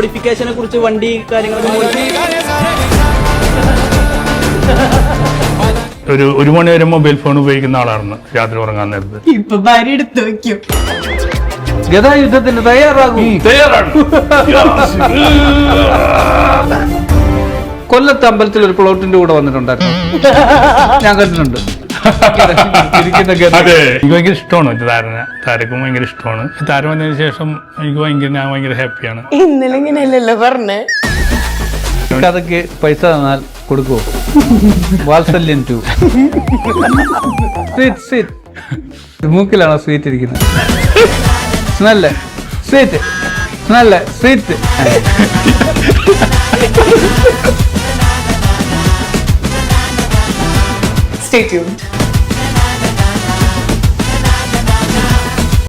മോഡിഫിക്കേഷനെ കുറിച്ച് വണ്ടി കാര്യങ്ങളൊക്കെ ഒരു മണി വരെ മൊബൈൽ ഫോൺ ഉപയോഗിക്കുന്ന ആളായിരുന്നു രാത്രി ഉറങ്ങാൻ നേരത്ത്. ഇപ്പൊ ഭാര്യ എടുത്തു വെക്കും. ഗതായുദ്ധത്തിന് തയ്യാറാകും. കൊല്ലത്ത് അമ്പലത്തിൽ ഒരു പ്ലോട്ടിന്റെ കൂടെ വന്നിട്ടുണ്ടായിരുന്നു, ഞാൻ കണ്ടിട്ടുണ്ട്. അതെ, എനിക്ക് ഭയങ്കര ഇഷ്ടമാണ് താരക്കും ഭയങ്കര ഇഷ്ടമാണ്. താരം വന്നതിന് ശേഷം ഞാൻ ഭയങ്കര ഹാപ്പിയാണ്. ഇന്നലെ ഇങ്ങനെയല്ലല്ലോ പറഞ്ഞേ. അതൊക്കെ പൈസ തന്നാൽ കൊടുക്കുവോ? വാത്സല്യം 2. സ്വീറ്റ് മൂക്കിലാണോ സ്വീറ്റ് ഇരിക്കുന്നത്? Smell sweet, smell sweet. Stay tuned.